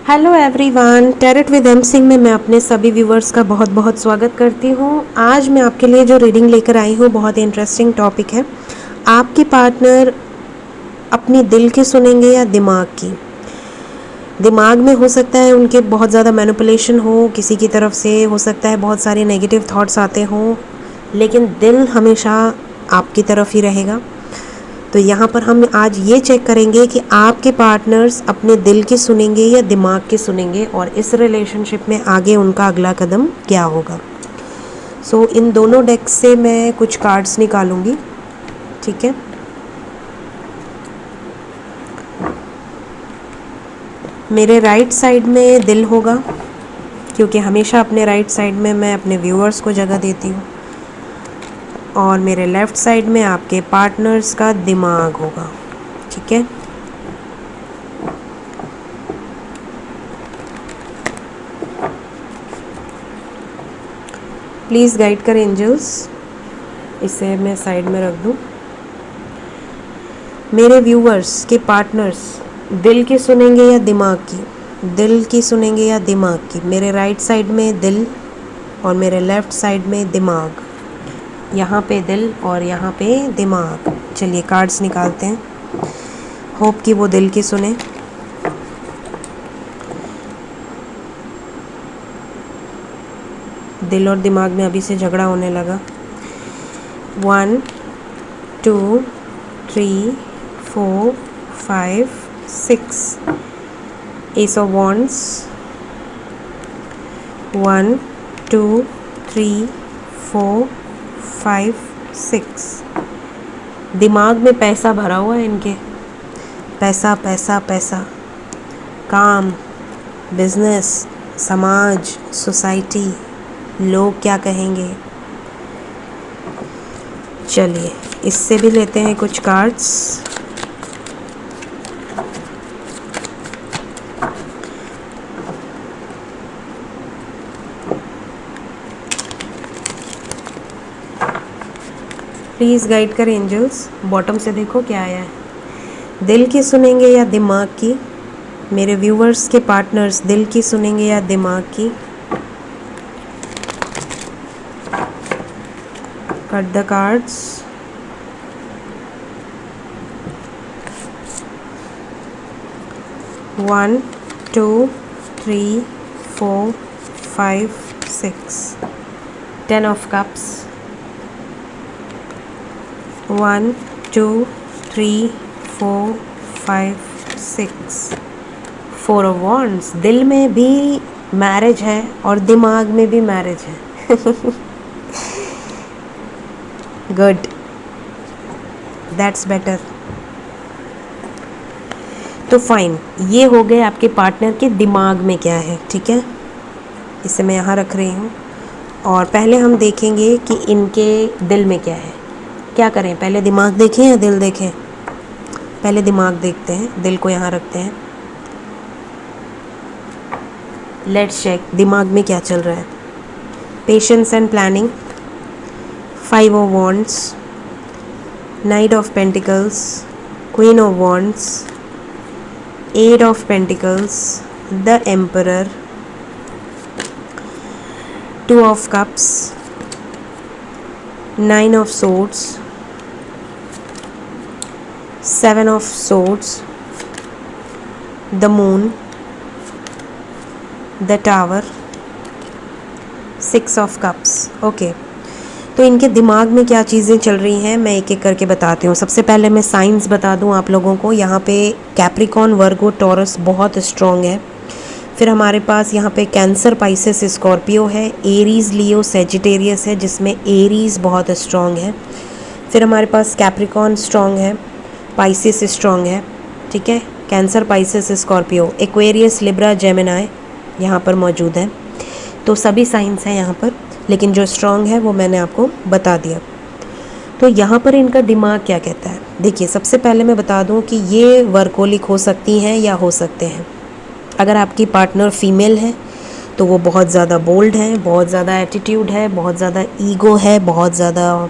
Hello everyone, tarot with M Singh में मैं अपने सभी व्यूवर्स का बहुत बहुत स्वागत करती हूँ। आज मैं आपके लिए जो रीडिंग लेकर आई हूँ बहुत ही इंटरेस्टिंग टॉपिक है। आपके पार्टनर अपनी दिल की सुनेंगे या दिमाग की? दिमाग में हो सकता है उनके बहुत ज़्यादा मैनिपुलेशन हो किसी की तरफ से, हो सकता है बहुत सारे नेगेटिव थॉट्स आते हों, लेकिन दिल हमेशा आपकी तरफ ही रहेगा। तो यहाँ पर हम आज ये चेक करेंगे कि आपके पार्टनर्स अपने दिल की सुनेंगे या दिमाग की सुनेंगे और इस रिलेशनशिप में आगे उनका अगला कदम क्या होगा। सो इन दोनों डेक से मैं कुछ कार्ड्स निकालूंगी, ठीक है। मेरे राइट साइड में दिल होगा, क्योंकि हमेशा अपने राइट साइड में मैं अपने व्यूअर्स को जगह देती हूँ, और मेरे लेफ़्ट साइड में आपके पार्टनर्स का दिमाग होगा, ठीक है। प्लीज़ गाइड कर एंजल्स, इसे मैं साइड में रख दूँ। मेरे व्यूअर्स के पार्टनर्स दिल की सुनेंगे या दिमाग की? दिल की सुनेंगे या दिमाग की? मेरे राइट साइड में दिल और मेरे लेफ़्ट साइड में दिमाग। यहाँ पे दिल और यहाँ पे दिमाग। चलिए कार्ड्स निकालते हैं, होप कि वो दिल की सुने। दिल और दिमाग में अभी से झगड़ा होने लगा। 1 2 3 4 5 6 एस ऑफ वॉन्ड्स। 1 2 3 4 5 6। दिमाग में पैसा भरा हुआ है इनके, पैसा पैसा पैसा, काम, बिजनेस, समाज, सोसाइटी, लोग क्या कहेंगे। चलिए इससे भी लेते हैं कुछ कार्ड्स। प्लीज़ गाइड कर एंजल्स, बॉटम से देखो क्या आया है। दिल की सुनेंगे या दिमाग की? मेरे व्यूवर्स के पार्टनर्स दिल की सुनेंगे या दिमाग की? Cut the cards. One 2 3 4 5 6 10 of cups. 1 2 3 4 5 6 4 of wands. दिल में भी मैरिज है और दिमाग में भी मैरिज है। Good, that's better. तो फाइन, ये हो गए आपके पार्टनर के दिमाग में क्या है, ठीक है। इसे मैं यहाँ रख रही हूँ और पहले हम देखेंगे कि इनके दिल में क्या है। क्या करें, पहले दिमाग देखें या दिल देखें? पहले दिमाग देखते हैं, दिल को यहाँ रखते हैं। लेट्स चेक दिमाग में क्या चल रहा है। Patience and planning, 5 of wands, night of pentacles, queen of wands, 8 of pentacles, the emperor, 2 of cups, 9 of swords, 7 of swords, the moon, the tower, 6 of cups। Okay, तो इनके दिमाग में क्या चीज़ें चल रही हैं मैं एक एक करके बताती हूँ। सबसे पहले मैं साइंस बता दूँ आप लोगों को। यहाँ पे कैप्रिकॉन, वर्गो, टॉरस बहुत स्ट्रॉन्ग है। फिर हमारे पास यहाँ पे कैंसर, पाइसेस, स्कॉर्पियो है। एरीज़, लियो, सेजिटेरियस है, जिसमें एरीज़ बहुत स्ट्रॉन्ग है। फिर हमारे पास कैप्रिकॉन स्ट्रॉन्ग है, पाइसेस स्ट्रॉन्ग है, ठीक है। Cancer, Pisces, Scorpio, Aquarius, Libra, Gemini यहाँ पर मौजूद है। तो सभी साइंस हैं यहाँ पर, लेकिन जो स्ट्रॉन्ग है वो मैंने आपको बता दिया। तो यहाँ पर इनका दिमाग क्या कहता है। देखिए, सबसे पहले मैं बता दूँ कि ये वर्कोलिक हो सकती हैं या हो सकते हैं। अगर आपकी पार्टनर फीमेल है तो वो बहुत ज़्यादा बोल्ड है, बहुत ज़्यादा एटीट्यूड है, बहुत ज़्यादा ईगो है, बहुत ज़्यादा,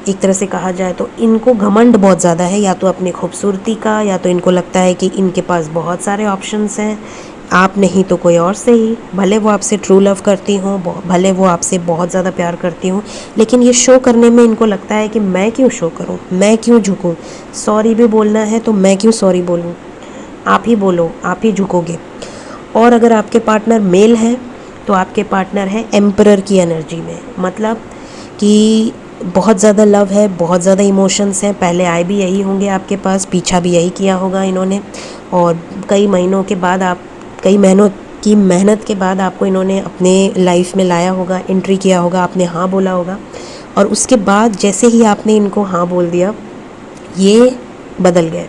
एक तरह से कहा जाए तो इनको घमंड बहुत ज़्यादा है, या तो अपनी खूबसूरती का, या तो इनको लगता है कि इनके पास बहुत सारे ऑप्शंस हैं, आप नहीं तो कोई और सही, भले वो आपसे ट्रू लव करती हों, भले वो आपसे बहुत ज़्यादा प्यार करती हों, लेकिन ये शो करने में इनको लगता है कि मैं क्यों शो करूं, मैं क्यों झुकूं, सॉरी भी बोलना है तो मैं क्यों सॉरी बोलूं, आप ही बोलो, आप ही झुकोगे। और अगर आपके पार्टनर मेल है तो आपके पार्टनर है एम्परर की एनर्जी में, मतलब कि बहुत ज़्यादा लव है, बहुत ज़्यादा इमोशंस हैं, पहले आए भी यही होंगे आपके पास, पीछा भी यही किया होगा इन्होंने, और कई महीनों के बाद कई महीनों की मेहनत के बाद आपको इन्होंने अपने लाइफ में लाया होगा, एंट्री किया होगा, आपने हाँ बोला होगा, और उसके बाद जैसे ही आपने इनको हाँ बोल दिया, ये बदल गए,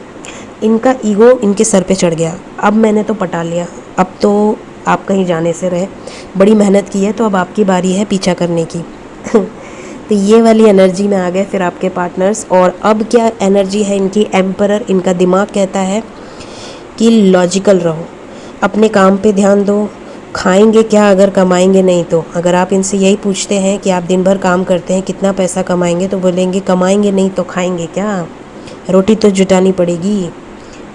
इनका ईगो इनके सर पे चढ़ गया, अब मैंने तो पटा लिया, अब तो आप कहीं जाने से रहे, बड़ी मेहनत की है तो अब आपकी बारी है पीछा करने की। तो ये वाली एनर्जी में आ गए फिर आपके पार्टनर्स। और अब क्या एनर्जी है इनकी, एम्परर, इनका दिमाग कहता है कि लॉजिकल रहो, अपने काम पे ध्यान दो, खाएंगे क्या अगर कमाएंगे नहीं तो। अगर आप इनसे यही पूछते हैं कि आप दिन भर काम करते हैं कितना पैसा कमाएंगे, तो बोलेंगे कमाएंगे नहीं तो खाएंगे क्या, रोटी तो जुटानी पड़ेगी।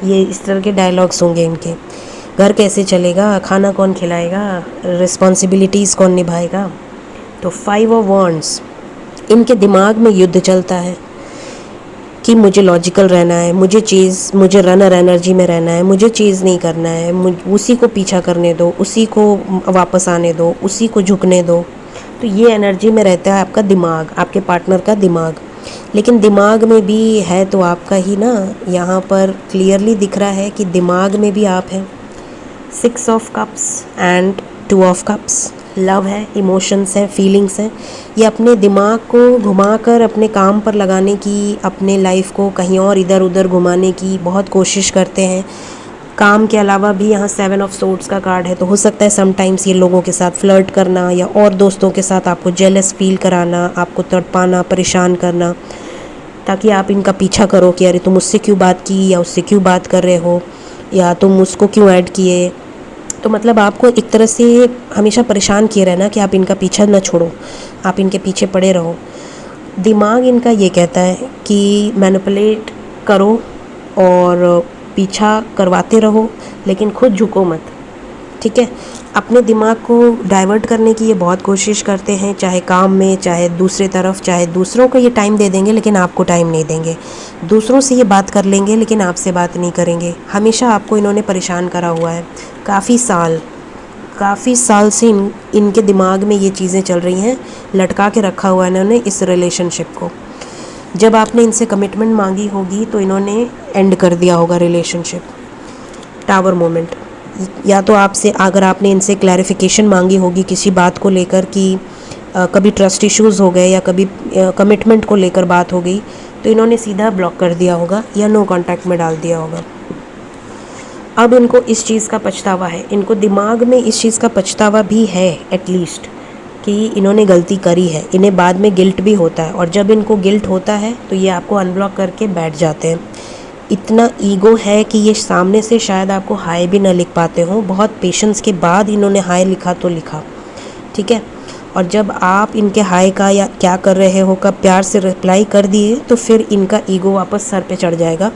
ये इस तरह के डायलॉग्स होंगे इनके। घर कैसे चलेगा, खाना कौन खिलाएगा, रिस्पॉन्सिबिलिटीज़ कौन निभाएगा। तो 5 ऑफ वॉन्ड्स, इनके दिमाग में युद्ध चलता है कि मुझे लॉजिकल रहना है, मुझे रनर एनर्जी में रहना है, मुझे चीज़ नहीं करना है, उसी को पीछा करने दो, उसी को वापस आने दो, उसी को झुकने दो। तो ये एनर्जी में रहता है आपका दिमाग, आपके पार्टनर का दिमाग। लेकिन दिमाग में भी है तो आपका ही ना, यहाँ पर क्लियरली दिख रहा है कि दिमाग में भी आप हैं। 6 of cups and 2 of cups, love है, इमोशंस हैं, फीलिंग्स हैं। ये अपने दिमाग को घुमाकर अपने काम पर लगाने की, अपने लाइफ को कहीं और इधर उधर घुमाने की बहुत कोशिश करते हैं। काम के अलावा भी यहाँ 7 ऑफ सोर्ड्स का कार्ड है, तो हो सकता है समटाइम्स ये लोगों के साथ फ्लर्ट करना या और दोस्तों के साथ आपको जेलस फील कराना, आपको तड़पाना, परेशान करना, ताकि आप इनका पीछा करो कि अरे तुम उससे क्यों बात की, या उससे क्यों बात कर रहे हो, या तुम उसको क्यों ऐड किए। तो मतलब आपको एक तरह से हमेशा परेशान किए रहना कि आप इनका पीछा न छोड़ो, आप इनके पीछे पड़े रहो। दिमाग इनका ये कहता है कि मैनिपुलेट करो और पीछा करवाते रहो, लेकिन खुद झुको मत, ठीक है। अपने दिमाग को डाइवर्ट करने की ये बहुत कोशिश करते हैं, चाहे काम में, चाहे दूसरे तरफ, चाहे दूसरों को ये टाइम दे देंगे लेकिन आपको टाइम नहीं देंगे, दूसरों से ये बात कर लेंगे लेकिन आपसे बात नहीं करेंगे। हमेशा आपको इन्होंने परेशान करा हुआ है, काफ़ी साल से इनके दिमाग में ये चीज़ें चल रही हैं, लटका के रखा हुआ है इन्होंने इस रिलेशनशिप को। जब आपने इनसे कमिटमेंट मांगी होगी तो इन्होंने एंड कर दिया होगा रिलेशनशिप। टावर मोमेंट, या तो आपसे, अगर आपने इनसे क्लैरिफिकेशन मांगी होगी किसी बात को लेकर कि कभी ट्रस्ट इश्यूज़ हो गए या कभी कमिटमेंट को लेकर बात हो गई, तो इन्होंने सीधा ब्लॉक कर दिया होगा या नो कांटेक्ट में डाल दिया होगा। अब इनको इस चीज़ का पछतावा है, इनको दिमाग में इस चीज़ का पछतावा भी है एटलीस्ट, कि इन्होंने गलती करी है। इन्हें बाद में गिल्ट भी होता है, और जब इनको गिल्ट होता है तो ये आपको अनब्लॉक करके बैठ जाते हैं। इतना ईगो है कि ये सामने से शायद आपको हाय भी ना लिख पाते हो, बहुत पेशेंस के बाद इन्होंने हाय लिखा तो लिखा, ठीक है। और जब आप इनके हाय का या क्या कर रहे हो का प्यार से रिप्लाई कर दिए, तो फिर इनका ईगो वापस सर पे चढ़ जाएगा,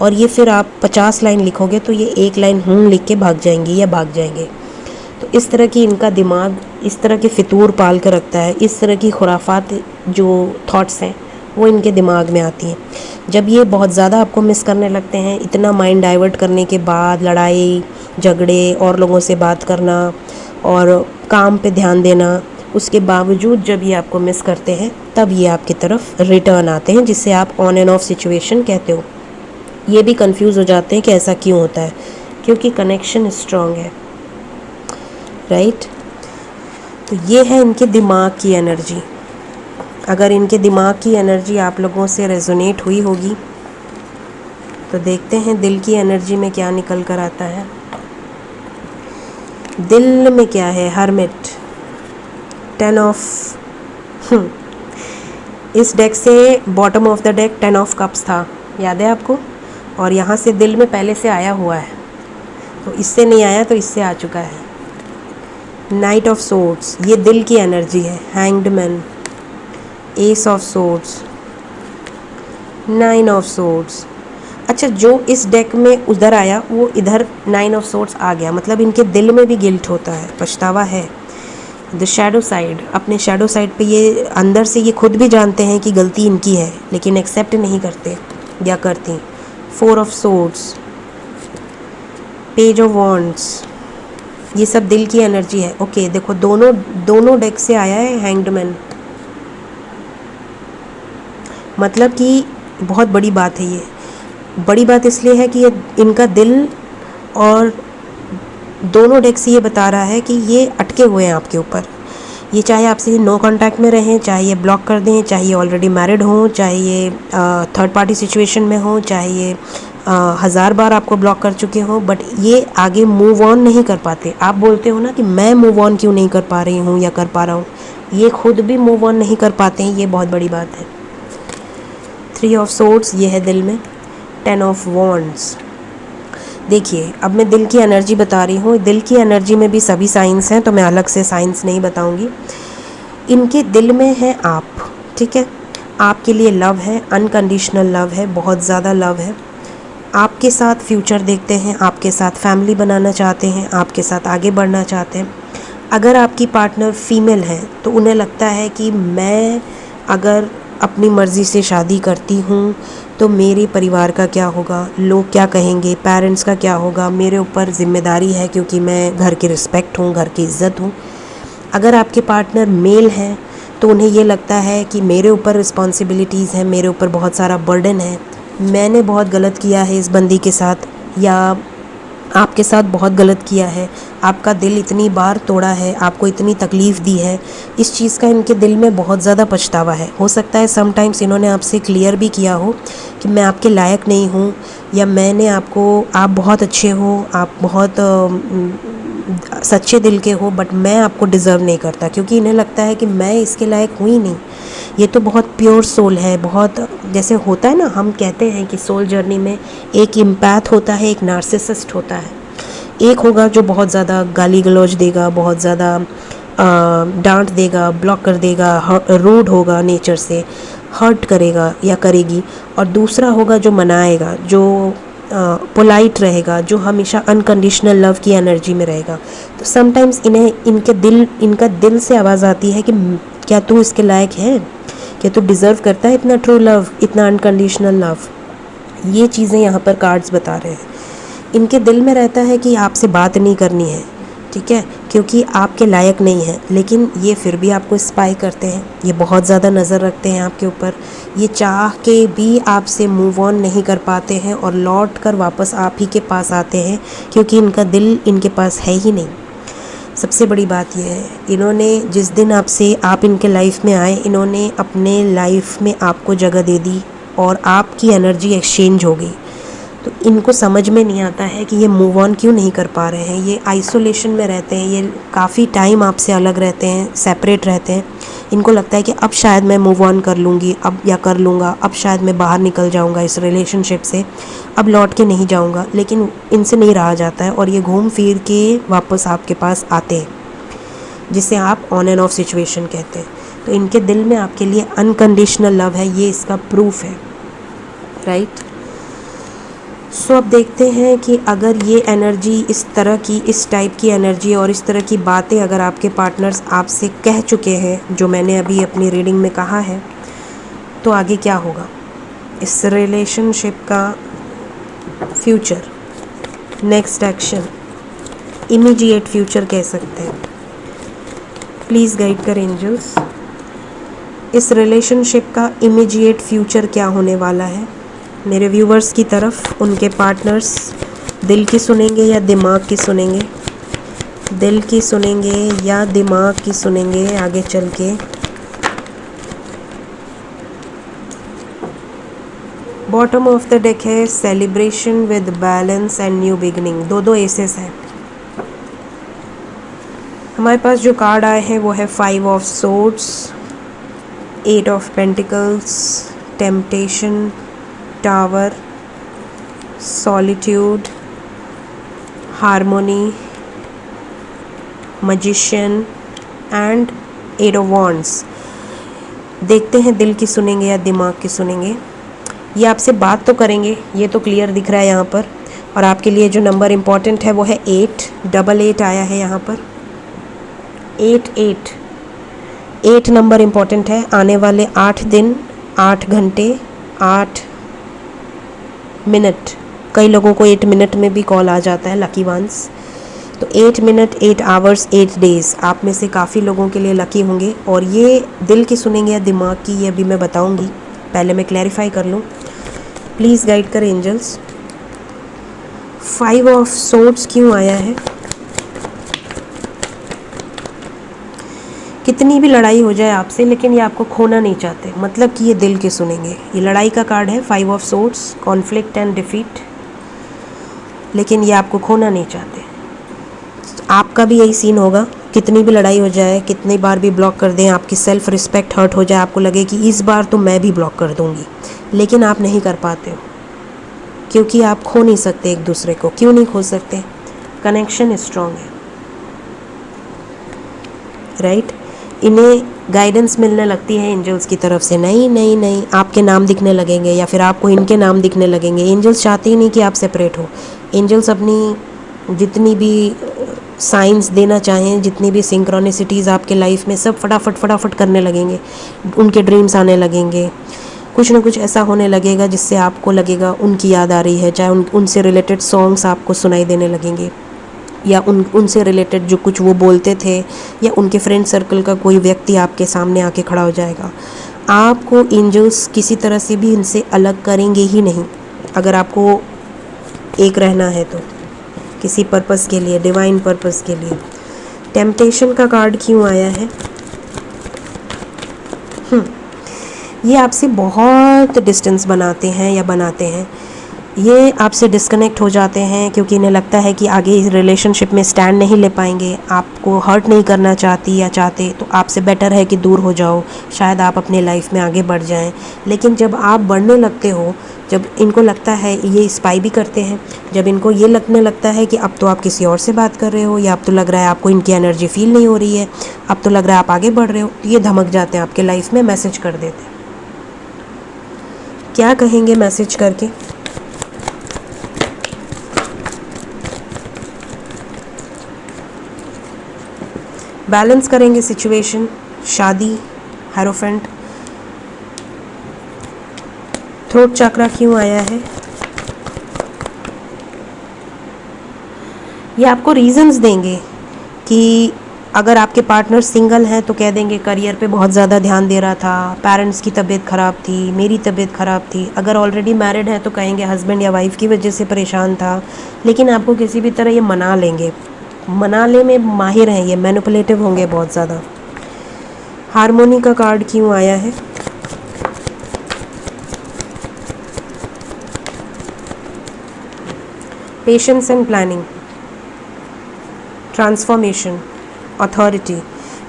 और ये फिर आप 50 लाइन लिखोगे तो ये 1 लाइन लिख के भाग जाएंगी या भाग जाएंगे। तो इस तरह की इनका दिमाग इस तरह के फितूर पाल कर रखता है, इस तरह की खुराफात जो थॉट्स हैं वो इनके दिमाग में आती हैं। जब ये बहुत ज़्यादा आपको मिस करने लगते हैं, इतना माइंड डाइवर्ट करने के बाद, लड़ाई झगड़े और लोगों से बात करना और काम पे ध्यान देना, उसके बावजूद जब ये आपको मिस करते हैं तब ये आपकी तरफ रिटर्न आते हैं, जिससे आप ऑन एंड ऑफ सिचुएशन कहते हो। ये भी कंफ्यूज हो जाते हैं कि ऐसा क्यों होता है, क्योंकि कनेक्शन स्ट्रांग है, राइट। तो ये है इनके दिमाग की एनर्जी। अगर इनके दिमाग की एनर्जी आप लोगों से रेजोनेट हुई होगी तो देखते हैं दिल की एनर्जी में क्या निकल कर आता है। दिल में क्या है, हर्मिट, 10 ऑफ इस डेक से bottom of the deck 10 of cups था, याद है आपको, और यहाँ से दिल में पहले से आया हुआ है, तो इससे नहीं आया तो इससे आ चुका है। नाइट ऑफ सोर्ड्स, ये दिल की एनर्जी है। Hanged man, S of swords, 9 of swords, अच्छा, जो इस डेक में उधर आया वो इधर 9 ऑफ सोर्ड्स आ गया, मतलब इनके दिल में भी गिल्ट होता है, पछतावा है। द शैडो साइड, अपने शैडो साइड पे ये अंदर से ये खुद भी जानते हैं कि गलती इनकी है, लेकिन एक्सेप्ट नहीं करते या करती। 4 of swords, page of wands, ये सब दिल की एनर्जी है। ओके देखो, दोनों डेक से आया है हैंग्ड मैन, मतलब कि बहुत बड़ी बात है ये। बड़ी बात इसलिए है कि ये इनका दिल और दोनों डेक से ये बता रहा है कि ये अटके हुए हैं आपके ऊपर। ये चाहे आपसे नो कांटेक्ट में रहें, चाहे ये ब्लॉक कर दें, चाहे ये ऑलरेडी मैरिड हों, चाहे ये थर्ड पार्टी सिचुएशन में हो, चाहे ये 1000 बार आपको ब्लॉक कर चुके हों, बट ये आगे मूव ऑन नहीं कर पाते। आप बोलते हो ना कि मैं मूव ऑन क्यों नहीं कर पा रही हूँ या कर पा रहा हूँ, ये खुद भी मूव ऑन नहीं कर पाते हैं, ये बहुत बड़ी बात है। 3 ऑफ सोर्ड्स, ये है दिल में। 10 ऑफ वॉन्ड्स, देखिए अब मैं दिल की एनर्जी बता रही हूँ। दिल की एनर्जी में भी सभी साइंस हैं, तो मैं अलग से साइंस नहीं बताऊँगी। इनके दिल में है आप, ठीक है, आपके लिए लव है, अनकंडीशनल लव है, बहुत ज़्यादा लव है। आपके साथ फ्यूचर देखते हैं, आपके साथ फैमिली बनाना चाहते हैं, आपके साथ आगे बढ़ना चाहते हैं। अगर आपकी पार्टनर फीमेल है तो उन्हें लगता है कि मैं अगर अपनी मर्ज़ी से शादी करती हूँ तो मेरे परिवार का क्या होगा, लोग क्या कहेंगे, पेरेंट्स का क्या होगा, मेरे ऊपर ज़िम्मेदारी है क्योंकि मैं घर की रिस्पेक्ट हूँ, घर की इज़्ज़त हूँ। अगर आपके पार्टनर मेल हैं तो उन्हें ये लगता है कि मेरे ऊपर रिस्पॉन्सिबिलिटीज़ हैं, मेरे ऊपर बहुत सारा बर्डन है, मैंने बहुत गलत किया है इस बंदी के साथ, या आपके साथ बहुत गलत किया है, आपका दिल इतनी बार तोड़ा है, आपको इतनी तकलीफ़ दी है। इस चीज़ का इनके दिल में बहुत ज़्यादा पछतावा है। हो सकता है समटाइम्स इन्होंने आपसे क्लियर भी किया हो कि मैं आपके लायक नहीं हूँ, या मैंने आपको, आप बहुत अच्छे हो, आप बहुत सच्चे दिल के हो, बट मैं आपको डिज़र्व नहीं करता, क्योंकि इन्हें लगता है कि मैं इसके लायक हूँ ही नहीं। ये तो बहुत प्योर सोल है, बहुत जैसे होता है ना, हम कहते हैं कि सोल जर्नी में एक इम्पैथ होता है, एक नार्सिसिस्ट होता है। एक होगा जो बहुत ज़्यादा गाली गलौज देगा, बहुत ज़्यादा डांट देगा, ब्लॉक कर देगा, रूड होगा, नेचर से हर्ट करेगा या करेगी, और दूसरा होगा जो मनाएगा, जो पोलाइट रहेगा, जो हमेशा अनकंडीशनल लव की एनर्जी में रहेगा। तो समटाइम्स इनका दिल से आवाज़ आती है कि क्या तू इसके लायक है, क्या तू डिज़र्व करता है इतना ट्रू लव, इतना अनकंडीशनल लव। ये चीज़ें यहाँ पर कार्ड्स बता रहे हैं। इनके दिल में रहता है कि आपसे बात नहीं करनी है, ठीक है, क्योंकि आपके लायक नहीं है, लेकिन ये फिर भी आपको स्पाई करते हैं, ये बहुत ज़्यादा नज़र रखते हैं आपके ऊपर। ये चाह के भी आपसे मूव ऑन नहीं कर पाते हैं और लौट कर वापस आप ही के पास आते हैं, क्योंकि इनका दिल इनके पास है ही नहीं। सबसे बड़ी बात यह है, इन्होंने जिस दिन आप इनके लाइफ में आए, इन्होंने अपने लाइफ में आपको जगह दे दी और आपकी एनर्जी एक्सचेंज हो गई। तो इनको समझ में नहीं आता है कि ये मूव ऑन क्यों नहीं कर पा रहे हैं। ये आइसोलेशन में रहते हैं, ये काफ़ी टाइम आपसे अलग रहते हैं, सेपरेट रहते हैं। इनको लगता है कि अब शायद मैं मूव ऑन कर लूँगी, अब या कर लूँगा, अब शायद मैं बाहर निकल जाऊँगा इस रिलेशनशिप से, अब लौट के नहीं जाऊँगा, लेकिन इनसे नहीं रहा जाता है और ये घूम फिर के वापस आपके पास आते हैं, जिसे आप ऑन एंड ऑफ सिचुएशन कहते हैं। तो इनके दिल में आपके लिए अनकंडीशनल लव है, ये इसका प्रूफ है, राइट। सो अब देखते हैं कि अगर ये एनर्जी इस टाइप की एनर्जी और इस तरह की बातें अगर आपके पार्टनर्स आपसे कह चुके हैं, जो मैंने अभी अपनी रीडिंग में कहा है, तो आगे क्या होगा इस रिलेशनशिप का future, next action, immediate future कह सकते हैं। प्लीज़ गाइड कर एंजल्स, इस रिलेशनशिप का इमीडिएट फ्यूचर क्या होने वाला है। मेरे व्यूवर्स की तरफ उनके पार्टनर्स दिल की सुनेंगे या दिमाग की सुनेंगे, दिल की सुनेंगे या दिमाग की सुनेंगे आगे चल के। बॉटम ऑफ द डेक है celebration with balance and new beginning, दो एसेस हैं। हमारे पास जो कार्ड आए हैं वो है 5 of swords, 8 of pentacles, temptation, tower, solitude, harmony, magician and 8 of wands. देखते हैं दिल की सुनेंगे या दिमाग की सुनेंगे। ये आपसे बात तो करेंगे, ये तो क्लियर दिख रहा है यहाँ पर। और आपके लिए जो नंबर इम्पॉर्टेंट है वो है 888 आया है यहाँ पर। 8 नंबर इम्पॉर्टेंट है। आने वाले 8 दिन 8 घंटे 8 मिनट, कई लोगों को 8 मिनट में भी कॉल आ जाता है, लकी वंस। तो 8 मिनट 8 आवर्स 8 डेज़ आप में से काफ़ी लोगों के लिए लकी होंगे। और ये दिल की सुनेंगे या दिमाग की, ये अभी मैं बताऊंगी, पहले मैं क्लैरिफाई कर लूँ। प्लीज़ गाइड कर एंजल्स। 5 ऑफ सोर्ड्स क्यों आया है? कितनी भी लड़ाई हो जाए आपसे, लेकिन ये आपको खोना नहीं चाहते, मतलब कि ये दिल के सुनेंगे। ये लड़ाई का कार्ड है, 5 of swords, conflict and defeat, लेकिन ये आपको खोना नहीं चाहते। आपका भी यही सीन होगा, कितनी भी लड़ाई हो जाए, कितनी बार भी ब्लॉक कर दें, आपकी सेल्फ रिस्पेक्ट हर्ट हो जाए, आपको लगे कि इस बार तो मैं भी ब्लॉक कर दूंगी, लेकिन आप नहीं कर पाते हो, क्योंकि आप खो नहीं सकते एक दूसरे को। क्यों नहीं खो सकते? कनेक्शन स्ट्रांग है, राइट? इन्हें गाइडेंस मिलने लगती है एंजल्स की तरफ से, नहीं नहीं नहीं, आपके नाम दिखने लगेंगे या फिर आपको इनके नाम दिखने लगेंगे। एंजल्स चाहते ही नहीं कि आप सेपरेट हो। एंजल्स अपनी जितनी भी साइंस देना चाहें, जितनी भी सिंक्रोनिसिटीज़ आपके लाइफ में, सब फटाफट करने लगेंगे। उनके ड्रीम्स आने लगेंगे, कुछ ना कुछ ऐसा होने लगेगा जिससे आपको लगेगा उनकी याद आ रही है। चाहे उनसे रिलेटेड सॉन्ग्स आपको सुनाई देने लगेंगे, या उनसे रिलेटेड जो कुछ वो बोलते थे, या उनके फ्रेंड सर्कल का कोई व्यक्ति आपके सामने आके खड़ा हो जाएगा। आपको एंजल्स किसी तरह से भी इनसे अलग करेंगे ही नहीं, अगर आपको एक रहना है तो, किसी पर्पस के लिए, डिवाइन पर्पस के लिए। टेम्पटेशन का कार्ड क्यों आया है? ये आपसे बहुत डिस्टेंस बनाते हैं या बनाते हैं। ये आपसे डिस्कनेक्ट हो जाते हैं क्योंकि इन्हें लगता है कि आगे इस रिलेशनशिप में स्टैंड नहीं ले पाएंगे, आपको हर्ट नहीं करना चाहती या चाहते, तो आपसे बेटर है कि दूर हो जाओ, शायद आप अपने लाइफ में आगे बढ़ जाएं। लेकिन जब आप बढ़ने लगते हो, जब इनको लगता है, ये स्पाई भी करते हैं, जब इनको ये लगने लगता है कि अब तो आप किसी और से बात कर रहे हो, या अब तो लग रहा है आपको इनकी एनर्जी फील नहीं हो रही है, अब तो लग रहा है आप आगे बढ़ रहे हो, तो ये धमक जाते हैं आपके लाइफ में, मैसेज कर देते हैं। क्या कहेंगे मैसेज करके? बैलेंस करेंगे सिचुएशन, शादी, हेरोफेंट। थ्रोट चक्रा क्यों आया है? ये आपको रीजंस देंगे कि अगर आपके पार्टनर सिंगल हैं तो कह देंगे करियर पे बहुत ज़्यादा ध्यान दे रहा था, पेरेंट्स की तबीयत ख़राब थी, मेरी तबीयत ख़राब थी। अगर ऑलरेडी मैरिड है तो कहेंगे हस्बैंड या वाइफ की वजह से परेशान था। लेकिन आपको किसी भी तरह ये मना लेंगे, मनाने में माहिर हैं ये, मैनिपुलेटिव होंगे बहुत ज़्यादा। हारमोनी का कार्ड क्यों आया है? Patience and planning, transformation, authority.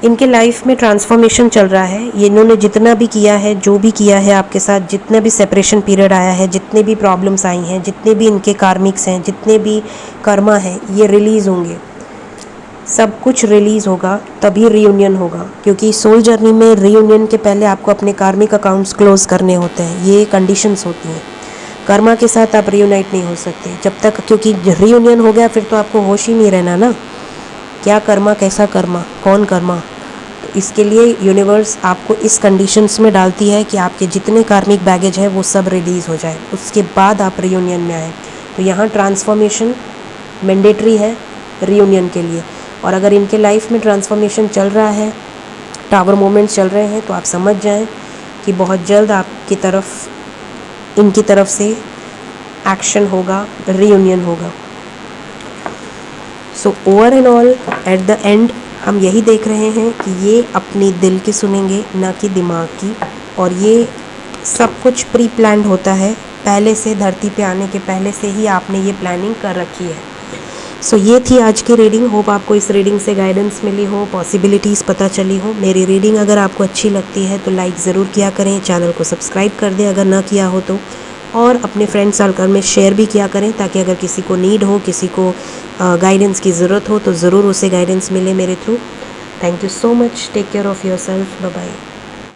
इनके लाइफ में ट्रांसफॉर्मेशन चल रहा है। ये इन्होंने जितना भी किया है, जो भी किया है आपके साथ, जितने भी सेपरेशन पीरियड आया है, जितने भी प्रॉब्लम्स आई हैं, जितने भी इनके कार्मिक्स हैं, जितने भी कर्मा हैं, ये रिलीज़ होंगे। सब कुछ रिलीज़ होगा, तभी रीयूनियन होगा, क्योंकि सोल जर्नी में रीयूनियन के पहले आपको अपने कार्मिक अकाउंट्स क्लोज करने होते हैं। ये कंडीशंस होती हैं। कर्मा के साथ आप रीयूनाइट नहीं हो सकते जब तक, क्योंकि रीयूनियन हो गया फिर तो आपको होश ही नहीं रहना ना, क्या कर्मा, कैसा कर्मा, कौन कर्मा। तो इसके लिए यूनिवर्स आपको इस कंडीशंस में डालती है कि आपके जितने कार्मिक बैगेज है वो सब रिलीज़ हो जाए, उसके बाद आप रीयूनियन में आए। तो यहाँ ट्रांसफॉर्मेशन मैंडेटरी है रीयूनियन के लिए। और अगर इनके लाइफ में ट्रांसफॉर्मेशन चल रहा है, टावर मोमेंट्स चल रहे हैं, तो आप समझ जाएं कि बहुत जल्द आपकी तरफ, इनकी तरफ से एक्शन होगा, रीयूनियन होगा। So over and all at the end हम यही देख रहे हैं कि ये अपनी दिल की सुनेंगे, ना कि दिमाग की। और ये सब कुछ प्री प्लान्ड होता है, पहले से धरती पे आने के पहले से ही आपने ये प्लानिंग कर रखी है। सो ये थी आज की रीडिंग। होप आपको इस रीडिंग से गाइडेंस मिली हो, पॉसिबिलिटीज़ पता चली हो। मेरी रीडिंग अगर आपको अच्छी लगती है तो लाइक ज़रूर किया करें, चैनल को सब्सक्राइब कर दें अगर ना किया हो तो, और अपने फ्रेंड सर्कल में शेयर भी किया करें, ताकि अगर किसी को नीड हो, किसी को गाइडेंस की ज़रूरत हो, तो ज़रूर उसे गाइडेंस मिले मेरे through. Thank you so much. Take care of your self. Bye bye.